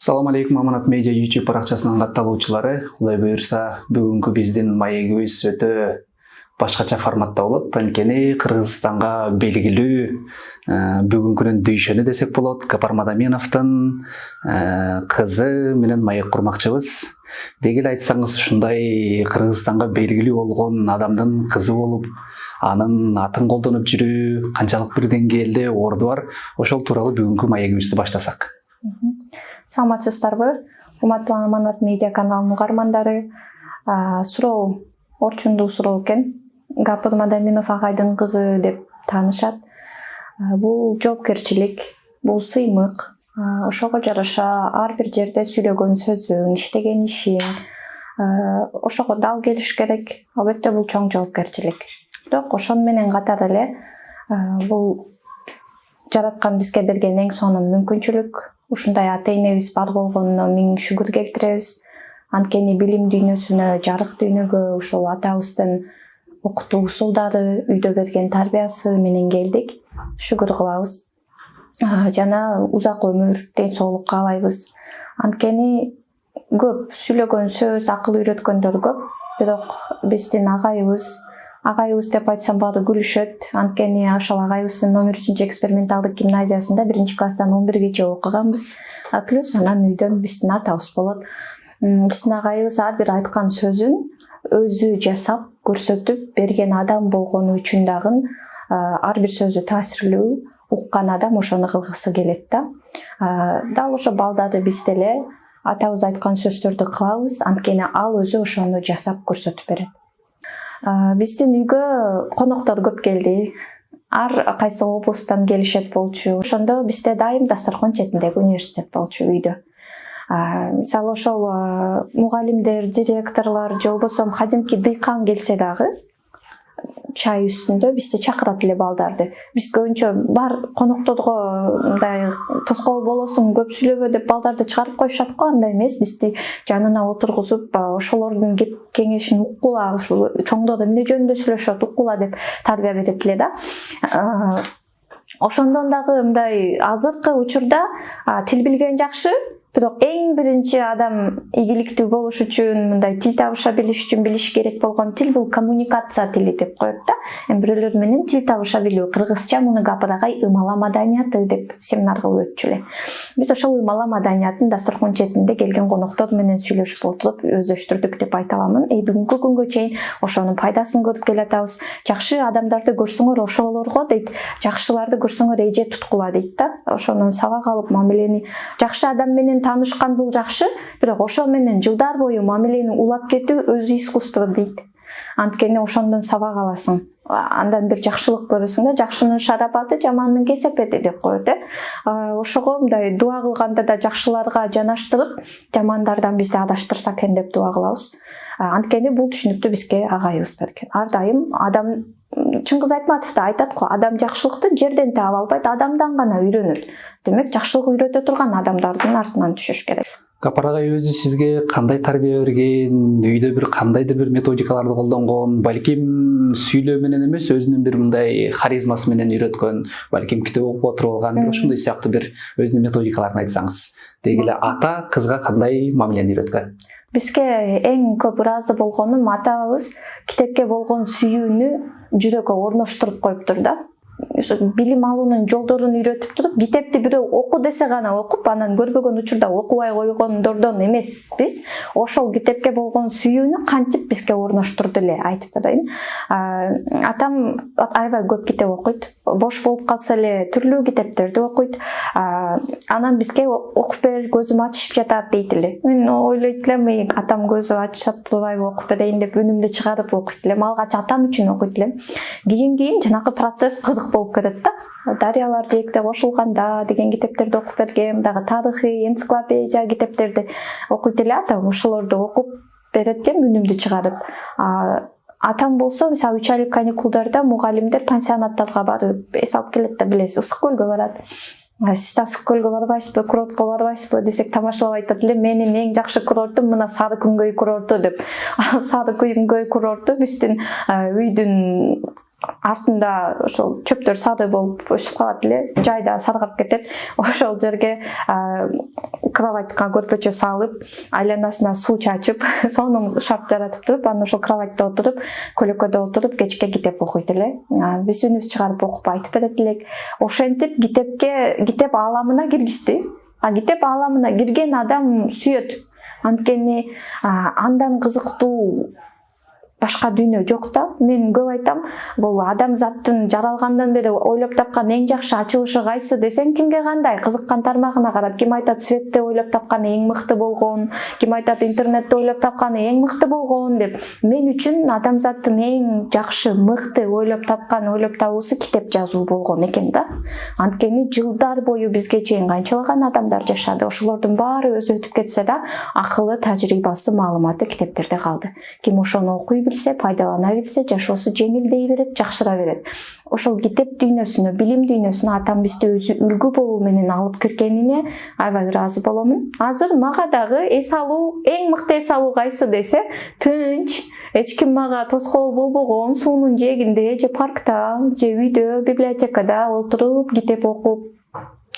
Салам алейкум, Аманат Медиа YouTube баракчасынын катталуучулары. Кудай буюрса, бүгүнкү биздин маегибиз өтө башкача форматта болот. Анткени Кыргызстанга белгилүү бүгүнкүнүн дүйшөнү десек болот. Гапар Мадаминовдун кызы менен маек курмакчыбыз. Деги эле айтсаңыз, ушундай Кыргызстанга белгилүү болгон адамдын кызы болуп, анын атын колдонуп жүрүү канчалык бир деңгээлде орду бар, ошол тууралуу бүгүнкү маегибизди баштасак. Саламатсыздарбы? Урматтуу Аманат Медиа каналынын угармандары. Суроо орчундуу суроо экен. Гапар Мадаминов агайдын кызы деп таанышат. Бул жоопкерчилик, бул сыймык. Ошого жараша ар бир жерде сүйлөгөн сөзүң, иштеген ишиң, ошого дал келиш керек. Албетте бул чоң жоопкерчилик. Бирок ошону менен катар эле бул жараткан бизге берген эң сонун мүмкүнчүлүк. Ушундай ата-энебиз бар болгонуна миң шүгүр келтиребиз. Анткени билим дүйнөсүнө, жарык дүйнөгө ушул атабыздын окутуу усулдары, үйдө берген тарбиясы менен келдик. Шүгүр кылабыз. Жана узак өмүр, ден соолук каалайбыз. Анткени көп сүйлөгөн сөз, акыл үйрөткөндөр көп, бирок биздин агайыбыз деп айтсам баары күлүшөт. Анткени ошол агайыбыздын номер 3 эксперименталдык гимназиясында 1-класстан 11-гече окуганбыз. Плюс анан үйдөн биздин атабыз болот. Биздин агайыбыз ар бир айткан сөзүн өзү жасап, көрсөтүп берген адам болгону үчүн дагы ар бир сөзү таасирлүү, уккан адам ошону кылгысы келет да. Дал ошо балдарды биз деле атабыз айткан сөздөрдү кылабыз, анткени ал өзү ошону жасап көрсөтүп берет. Биздин үйгө коноктор көп келди. Ар кайсы облусттан келишет болчу. Ошондо бизде дайым дасторкон четиндеги университет болчу үйдө. Мисалы ошол мугалимдер, директорлор же болбосо кадимки дыйкан келсе дагы чай үстүндө бизди чакырат эле балдарды. Биз көбүнчө бар конокторго мындай тоскоол болосуң, көп сүйлөбө деп балдарды чыгарып коюшат го, андай эмес. Бизди жанына отургузуп, ошолордун кеп кеңешин уккула, ушул чоңдор эмне жөнүндө сүйлөшөт, уккула деп тарбия берет эле да. Ошондон дагы мындай азыркы учурда тил билген жакшы, бирок эң биринчи адам ийгиликтүү болуш үчүн, мындай тил табыша билиш үчүн билиш керек болгон тил бул коммуникация тили деп коет да. Бирөөлөр менен тил табыша билүү. Кыргызча муну гапырагай ымала маданияты деп семинар кылып өтчү эле. Биз ошол ымала маданиятын дасторкон четинде келген коноктор менен сүйлөшүп отуруп өздөштүрдүк деп айта аламын. Бүгүнкү күнгө чейин ошонун пайдасын көрүп келатабыз. Жакшы адамдарды көрсөңөр ошолорго дейт, жакшыларды көрсөңөр эже туткула дейт да. Ошонун сабак алып мамилени жакшы адам менен таанышкан бул жакшы, бирок ошол менен жылдар бою мамилени улап кетүү өзү искусство дейт. Анткени ошондон сабак аласың. Андан бир жакшылык көрөсүң да, жакшынын шарапаты, жамандын кесепети деп коет. Ошого мындай дуа кылганда да жакшыларга жанаштырып, жамандардан бизди адаштырса экен деп дуа кылабыз. Анткени бул түшүнүктү бизге агайыбыз берген. Ар дайым адам, Чыңгыз Айтматов да айтат го, адам жакшылыкты жерден таап албайт, адамдан гана үйрөнөт. Демек, жакшылык үйрөтө турган адамдардын артынан түшүш керек. Гапар агай өзү сизге кандай тарбия берген, үйдө бир кандайдыр бир методикаларды колдонгон, балким сүйлөө менен эмес, өзүнүн бир мындай харизмасы менен үйрөткөн, балким китеп окуп отуруп алган, ошондой сыяктуу бир өзүнүн методикаларын айтсаңыз. Деги эле ата кызга кандай мамилени үйрөткөн? Бизге эң көп ыраазы болгонум, атабыз китепке болгон сүйүүнү жүрөккө орноштуруп коюптур да. Билим алуунун жолдорун үйрөтүп туруп, китепти бирөө оку десе гана окуп, анан көрбөгөн учурда окубай койгондордон эмес, биз ошол китепке болгон сүйүүнү кантип бизге орноштурду эле айтып берейин. Атам аябай көп китеп окуйт. Бош болуп калса эле түрлүү китептерди окуйт. Анан бизге окуп бер, көзүм ачышып жатат дейт эле. Мен ойлойт элем, атам көзү ачышат турбайбы, окуп берейин деп үнүмдү чыгарып окуйт элем. Алгач атам үчүн окуйт элем. Кийин жанакы процесс кызык болуп кетет да. Дарыялар жээкте кошулганда деген китептерди окуп бергем, дагы тарыхый, энциклопедия китептерди окуйт эле атам. Ошолорду окуп берет элем үнүмдү чыгарып. Атам болсо, мисалы 3 айлык каникулдарда мугалимдер пансионаттарга барып эс алып келет да, билесиз, Ысык көлгө барат. Сиз Ысык көлгө барбайсызбы, курортко барбайсызбы десек, тамашалап айтат эле, менин эң жакшы курортум мына Сары Күнгөй курорту деп. Сары Күнгөй курорту биздин үйдүн артында ошол чөптөр сады болуп өсүп калат эле, жайда саргап кетет. Ошол жерге кроватька көрпөчө салып, айланасына суу чачып, сонун шарт жаратып туруп, анан ошол кроватьта отуруп, көлөкөдө отуруп, кечке китеп окуйт эле. Биз үнүбүз чыгарып окуп айтып берет элек. Ошентип китеп ааламына киргизди. Китеп ааламына кирген адам сүйөт. Анткени андан кызыктуу башка дүйнө жок да. Мен көп айтам, бул адамзаттын жаралгандан бери ойлоп тапкан эң жакшы ачылышы кайсы десең, кимге кандай кызыккан тармагына карап, ким айтат светте ойлоп тапканы эң мыкты болгон, ким айтат интернетте ойлоп тапканы эң мыкты болгон деп. Мен үчүн адамзаттын эң жакшы, мыкты ойлоп табуусу китеп жазуу болгон экен да. Анткени жылдар бою бизге чейин канчалаган адамдар жашады. Ошолордун баары өзү өтүп кетсе да, акылы, тажрыйбасы, маалыматы китептерде калды. Ким ошону окуй билсе, пайдалана билсе, жашоосу жеңилдей берет, жакшыра берет. Ошол китеп дүйнөсүнө, билим дүйнөсүнө атам бизди өзү үлгү болуу менен алып киргенине аябай ыраазы боломун. Азыр мага дагы эс алуу, эң мыкты эс алуу кайсы десе, тынч, эч ким мага тоскоол болбогон суунун жээгинде же паркта, же үйдө, библиотекада отуруп, китеп окуп,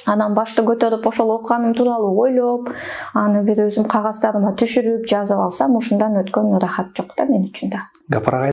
анан башты көтөрүп ошол окуганым тууралуу ойлоп, аны бир өзүм кагаздарыма түшүрүп жазып алсам, ушундан өткөн ырахат жок да мен үчүн да. Гапар агай